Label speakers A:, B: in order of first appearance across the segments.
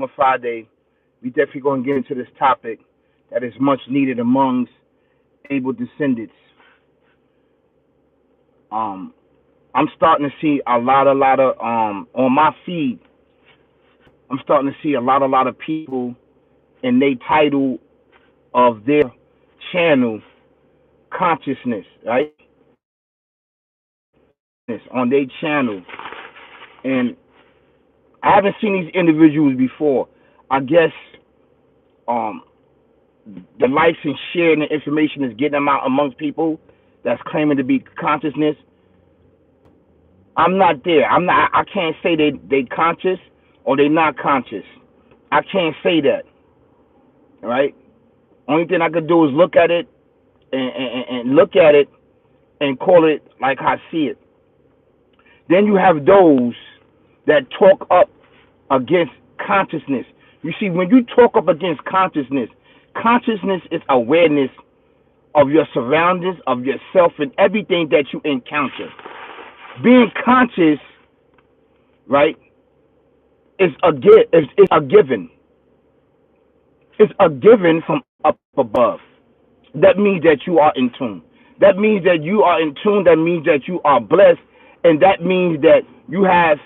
A: on Friday, we definitely going to get into this topic that is much needed amongst able descendants. Um, I'm starting to see a lot of on my feed. I'm starting to see a lot of people in their title of their channel consciousness, right? On their channel, and I haven't seen these individuals before. I guess um, the likes and sharing the information is getting them out amongst people that's claiming to be consciousness. I'm not there. I'm not. I can't say they conscious or they not conscious. I can't say that. Right. Only thing I could do is look at it and look at it and call it like I see it. Then you have those that talk up against consciousness. You see, when you talk up against consciousness, consciousness is awareness of your surroundings, of yourself, and everything that you encounter. Being conscious, right, is a given. It's a given from up above. That means that you are in tune. That means that you are in tune. That means that you are blessed, and that means that you have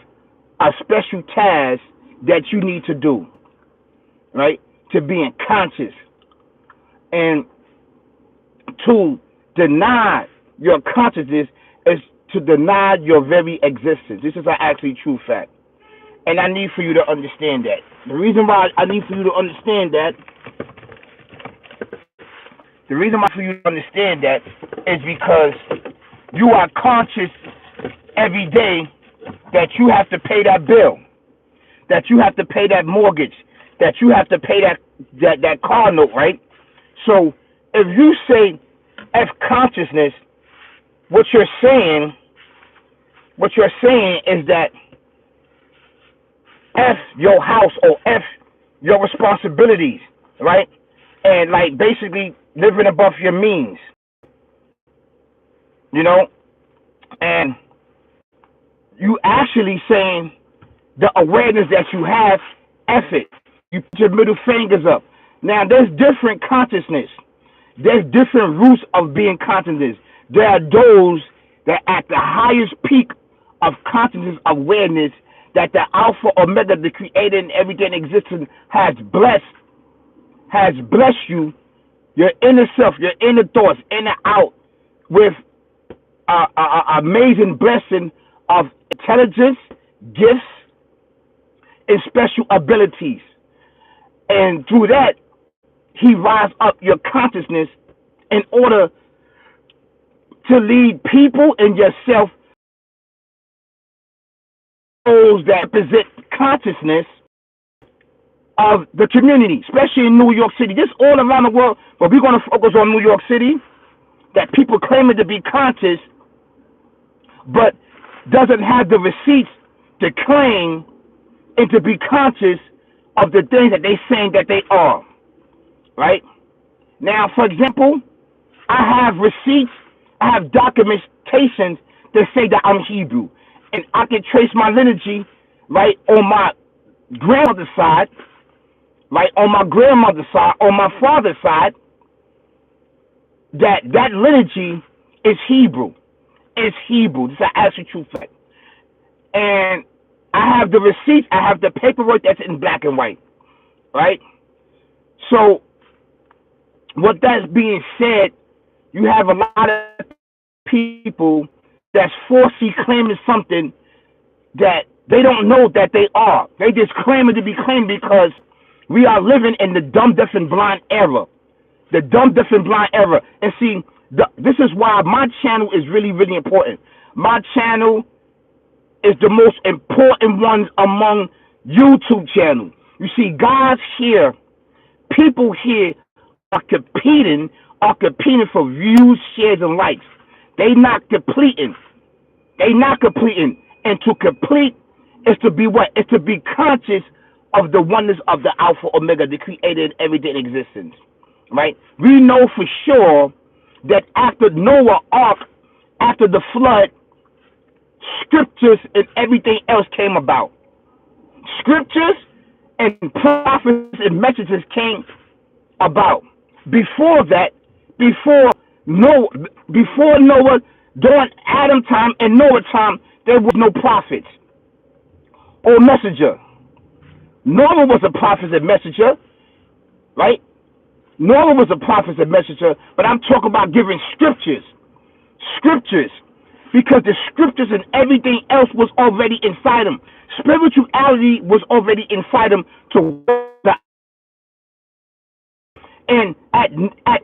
A: a special task that you need to do, right? To being conscious and to deny your consciousness is to deny your very existence. This is an actually true fact. And I need for you to understand that. The reason why I need for you to understand that, the reason why for you to understand that is because you are conscious every day that you have to pay that bill, that you have to pay that mortgage, that you have to pay that car note, right? So if you say F consciousness, what you're saying is that F your house or F your responsibilities, right? And like basically living above your means, you know? And you actually saying the awareness that you have, F it. You put your middle fingers up. Now there's different consciousness. There's different roots of being consciousness. There are those that at the highest peak of consciousness awareness that the Alpha Omega, the Creator and everything existing has blessed you, your inner self, your inner thoughts, in and out, with a amazing blessing of intelligence, gifts, and special abilities. And through that, he rise up your consciousness in order to lead people and yourself, those that present consciousness of the community, especially in New York City. This all around the world, but we're going to focus on New York City, that people claiming to be conscious, but doesn't have the receipts to claim and to be conscious of the things that they saying that they are, right? Now, for example, I have receipts, I have documentations that say that I'm Hebrew, and I can trace my lineage, right, on my grandmother's side, right, on my grandmother's side, on my father's side, that lineage is Hebrew. It's Hebrew. This is an actual true fact. And I have the receipts, I have the paperwork that's in black and white, right? So, what that's being said, you have a lot of people that's falsely claiming something that they don't know that they are. They just claiming to be claimed because we are living in the dumb, deaf, and blind era. The dumb, deaf, and blind era. And see, this is why my channel is really, really important. My channel is the most important one among YouTube channels. You see, guys here, people here are competing for views, shares, and likes. They not completing. They not completing. And to complete is to be what? Is to be conscious of the oneness of the Alpha Omega, the Creator and everything in existence. Right? We know for sure that after Noah Ark, after the flood, scriptures and everything else came about. Scriptures and prophets and messages came about. Before that, before Noah, before Noah, during Adam time and Noah time, there was no prophets or messenger. Noah was a prophet and messenger, right? Noah was a prophet and messenger, but I'm talking about giving scriptures, because the scriptures and everything else was already inside him. Spirituality was already inside him to the and at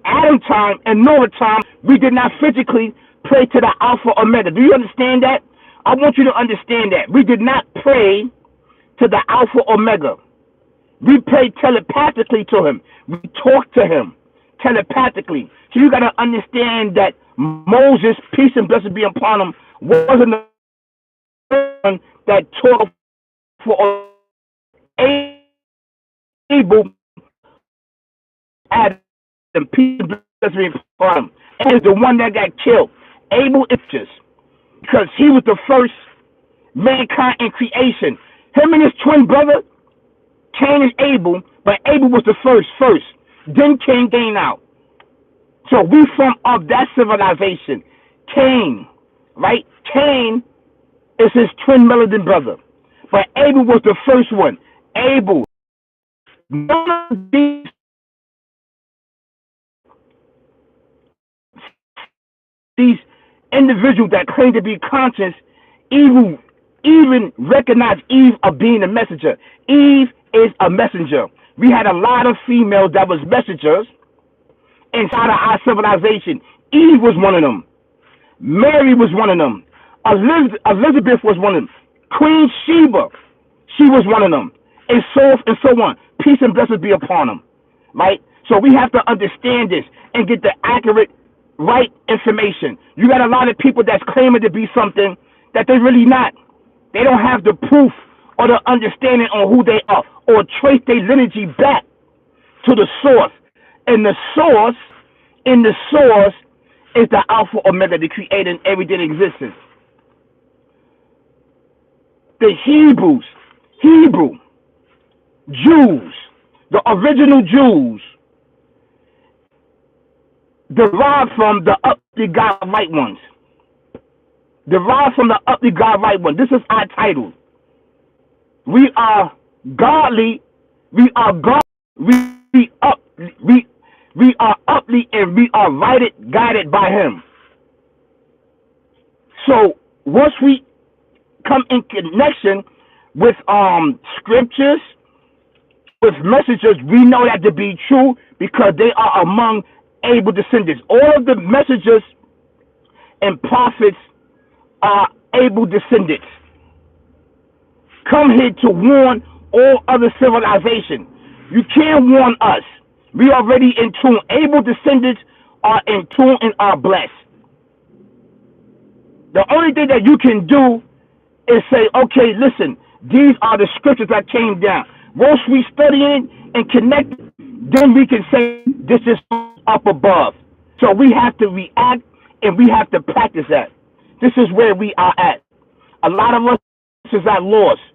A: Adam time and Noah time, we did not physically pray to the Alpha Omega. Do you understand that? I want you to understand that. We did not pray to the Alpha Omega. We prayed telepathically to him. We talked to him telepathically. So you got to understand that Moses, peace and blessing be upon him, wasn't the one that talked for Abel, Adam, peace and blessing be upon him. And is the one that got killed. Abel is just because he was the first mankind in creation. Him and his twin brother, Cain and Abel, but Abel was the first. Then Cain came out. So we from of that civilization. Cain, right? Cain is his twin melanin brother. But Abel was the first one. Abel. None of these individuals that claim to be conscious even recognize Eve of being a messenger. Eve is a messenger. We had a lot of females that was messengers inside of our civilization. Eve was one of them. Mary was one of them. Elizabeth was one of them. Queen Sheba, she was one of them. And so on. Peace and blessings be upon them. Right? So we have to understand this and get the accurate, right information. You got a lot of people that's claiming to be something that they're really not. They don't have the proof or the understanding on who they are or trace their lineage back to the source. And the source, is the Alpha Omega, the creator and everything in existence. The Hebrew, Jews, the original Jews, derived from the uply God right ones. Derived from the uply God right one. This is our title. We are godly. We are God. We are uply and we are guided by Him. So once we come in connection with scriptures, with messages, we know that to be true because they are among able descendants. All of the messages and prophets are able descendants. Come here to warn all other civilization. You can't warn us. We already in tune. Able descendants are in tune and are blessed. The only thing that you can do is say, okay, listen, these are the scriptures that came down. Once we study it and connect, then we can say this is up above. So we have to react and we have to practice that. This is where we are at. A lot of us is at loss.